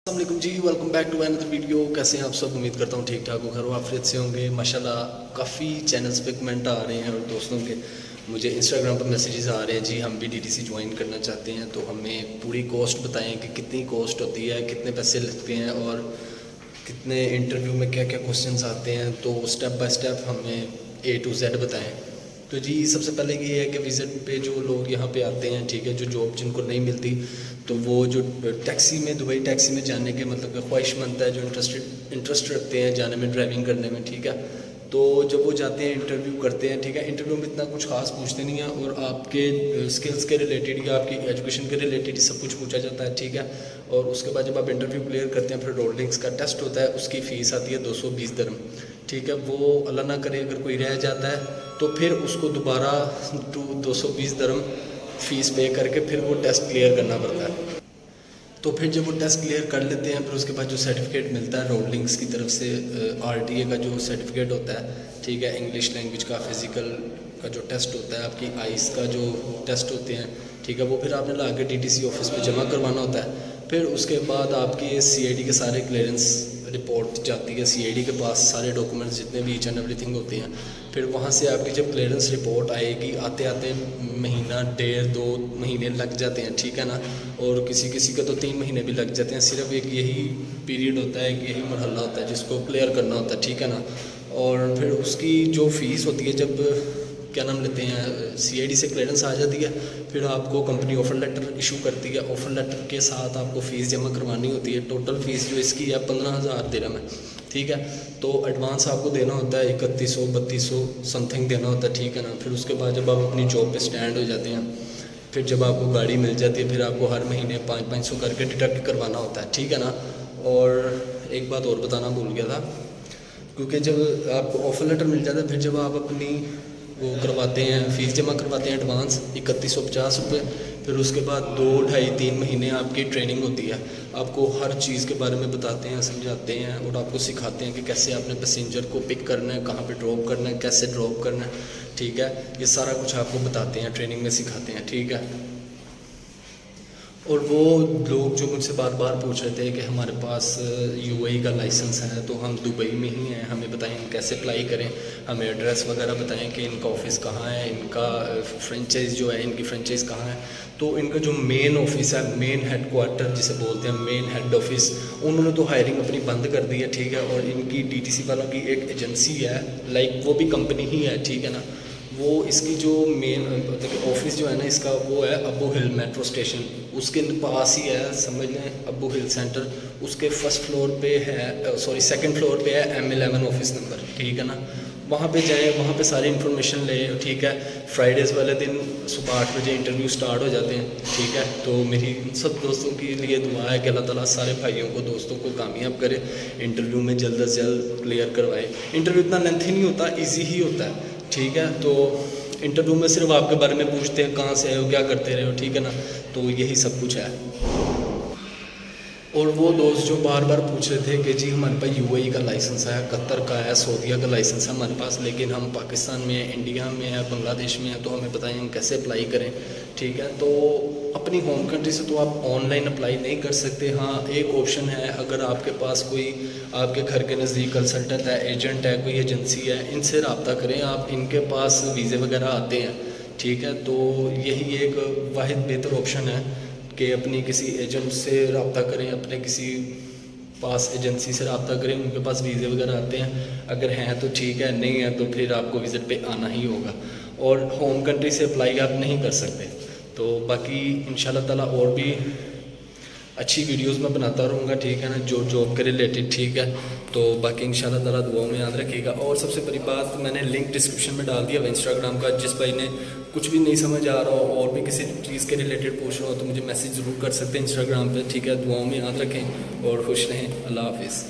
अस्सलामुअलैकुम जी, welcome back to another video. कैसे हैं आप सब? उम्मीद करता हूँ ठीक ठाक हो, घर आफियत से होंगे। माशाल्लाह काफ़ी चैनल्स पे कमेंट आ रहे हैं और दोस्तों के मुझे इंस्टाग्राम पर मैसेजेस आ रहे हैं, जी हम भी डीटीसी ज्वाइन करना चाहते हैं, तो हमें पूरी कॉस्ट बताएं कि कितनी कॉस्ट होती है, कितने पैसे लगते हैं और कितने इंटरव्यू में क्या क्या क्वेश्चंस आते हैं। तो स्टेप बाय स्टेप हमें A to Z बताएं। तो जी सबसे पहले ये है कि विज़िट पे जो लोग यहाँ पे आते हैं, ठीक है, जो जॉब जिनको नहीं मिलती, तो वो जो टैक्सी में, दुबई टैक्सी में जाने के मतलब ख्वाहिशमंद है, जो इंटरेस्ट रखते हैं जाने में, ड्राइविंग करने में, ठीक है, तो जब वो जाते हैं इंटरव्यू करते हैं, ठीक है, इंटरव्यू में इतना कुछ खास पूछते नहीं है और आपके स्किल्स के रिलेटेड या आपकी एजुकेशन के रिलेटेड सब कुछ पूछा जाता है, ठीक है। और उसके बाद जब आप इंटरव्यू क्लियर करते हैं, फिर रोलिंग्स का टेस्ट होता है, उसकी फ़ीस आती है 220 दिरहम, ठीक है। वो अल्लाह ना करे अगर कोई रह जाता है तो फिर उसको दोबारा 220 दिरहम फ़ीस पे करके फिर वो टेस्ट क्लियर करना पड़ता है। तो फिर जब वो टेस्ट क्लियर कर लेते हैं, फिर उसके बाद जो सर्टिफिकेट मिलता है रोलिंग्स की तरफ से, RTA का जो सर्टिफिकेट होता है, ठीक है, इंग्लिश लैंग्वेज का, फिज़िकल का जो टेस्ट होता है, आपकी आइस का जो टेस्ट होते हैं, ठीक है, वो फिर आपने ला के DTC ऑफिस में जमा करवाना होता है। फिर उसके बाद आपकी CID के सारे क्लियरेंस रिपोर्ट जाती है CID के पास, सारे डॉक्यूमेंट्स जितने भी ईच एंड एवरीथिंग होते हैं। फिर वहाँ से आपकी जब क्लियरेंस रिपोर्ट आएगी, आते आते महीना 1.5-2 महीने लग जाते हैं, ठीक है ना। और किसी किसी का तो 3 महीने भी लग जाते हैं। सिर्फ एक यही पीरियड होता है, यही मरहला होता है जिसको क्लियर करना होता है, ठीक है ना। और फिर उसकी जो फ़ीस होती है, जब क्या नाम लेते हैं, CID से क्लियरेंस आ जाती है, फिर आपको कंपनी ऑफ़र लेटर इशू करती है। ऑफ़र लेटर के साथ आपको फ़ीस जमा करवानी होती है। टोटल फ़ीस जो इसकी है 15,000 दिरहम है, ठीक है। तो एडवांस आपको देना होता है 3100-3200 समथिंग देना होता है, ठीक है ना। फिर उसके बाद जब आप अपनी जॉब पे स्टैंड हो जाते हैं, फिर जब आपको गाड़ी मिल जाती है, फिर आपको हर महीने 500-500 करके डिडक्ट करवाना होता है, ठीक है ना। और एक बात और बताना भूल गया था, क्योंकि जब आपको ऑफ़र लेटर मिल जाता है, फिर जब आप अपनी वो करवाते हैं, फ़ीस जमा करवाते हैं एडवांस 3150 रुपये, फिर उसके बाद 2-2.5-3 महीने आपकी ट्रेनिंग होती है। आपको हर चीज़ के बारे में बताते हैं, समझाते हैं और आपको सिखाते हैं कि कैसे आपने पैसेंजर को पिक करना है, कहाँ पे ड्रॉप करना है, कैसे ड्रॉप करना है, ठीक है। ये सारा कुछ आपको बताते हैं, ट्रेनिंग में सिखाते हैं, ठीक है। और वो लोग जो मुझसे बार बार पूछ रहे थे कि हमारे पास UAE का लाइसेंस है, तो हम दुबई में ही हैं, हमें बताएं हम कैसे अप्लाई करें, हमें एड्रेस वगैरह बताएं कि इनका ऑफ़िस कहाँ है, इनका फ्रेंचाइज़ जो है, इनकी फ्रेंचाइज़ कहाँ है। तो इनका जो मेन ऑफिस है, मेन हेडक्वार्टर जिसे बोलते हैं, मेन हेड ऑफिस, उन्होंने तो हायरिंग अपनी बंद कर दी है, ठीक है। और इनकी DTC वालों की एक एजेंसी है, लाइक वो भी कंपनी ही है, ठीक है ना। वो इसकी जो मेन ऑफिस जो है ना इसका, वो है अबू हिल मेट्रो स्टेशन, उसके पास ही है, समझ लें, अबू हिल सेंटर। उसके फर्स्ट फ्लोर पे है, सॉरी सेकंड फ्लोर पे है M11 ऑफिस नंबर, ठीक है ना। वहाँ पे जाएँ, वहाँ पे सारी इन्फॉर्मेशन ले, ठीक है। फ्राइडेज़ वाले दिन सुबह 8 बजे इंटरव्यू स्टार्ट हो जाते हैं, ठीक है। तो मेरी सब दोस्तों के लिए दुआ है कि अल्लाह ताला सारे भाइयों को, दोस्तों को कामयाब करे, इंटरव्यू में जल्द से जल्द क्लियर करवाए। इंटरव्यू इतना लेंथी नहीं होता, ईजी ही होता है, ठीक है। तो इंटरव्यू में सिर्फ आपके बारे में पूछते हैं, कहाँ से आए हो, क्या करते रहे हो, ठीक है ना। तो यही सब कुछ है। और वो दोस्त जो बार बार पूछ रहे थे कि जी हमारे पास UAE का लाइसेंस है, कतर का है, सऊदीया का लाइसेंस है हमारे पास, लेकिन हम पाकिस्तान में हैं, इंडिया में है, बांग्लादेश में है, तो हमें बताएं हम कैसे अप्लाई करें, ठीक है। तो अपनी होम कंट्री से तो आप ऑनलाइन अप्लाई नहीं कर सकते। हाँ, एक ऑप्शन है, अगर आपके पास कोई आपके घर के नज़दीक कंसल्टेंट है, एजेंट है, कोई एजेंसी है, इनसे रब्ता करें आप, इनके पास वीज़े वगैरह आते हैं, ठीक है। तो यही एक वाहिद बेहतर ऑप्शन है कि अपनी किसी एजेंट से रब्ता करें, अपने किसी पास एजेंसी से रब्ता करें, उनके पास वीज़े वगैरह आते हैं। अगर हैं तो ठीक है, नहीं है तो फिर आपको विज़िट पे आना ही होगा, और होम कंट्री से अप्लाई आप नहीं कर सकते। तो बाकी इंशाल्लाह ताला और भी अच्छी वीडियोस मैं बनाता रहूँगा, ठीक है ना, जो जॉब के रिलेटेड, ठीक है। तो बाकी इंशाल्लाह ताला दुआओं में याद रखिएगा। और सबसे बड़ी बात, मैंने लिंक डिस्क्रिप्शन में डाल दिया इंस्टाग्राम का, जिस भाई ने कुछ भी नहीं समझ आ रहा हो और भी किसी चीज़ के रिलेटेड पूछ रहा हो तो मुझे मैसेज ज़रूर कर सकते हैं इंस्टाग्राम पे, ठीक है। दुआओं में याद रखें और खुश रहें। अल्लाह हाफिज़।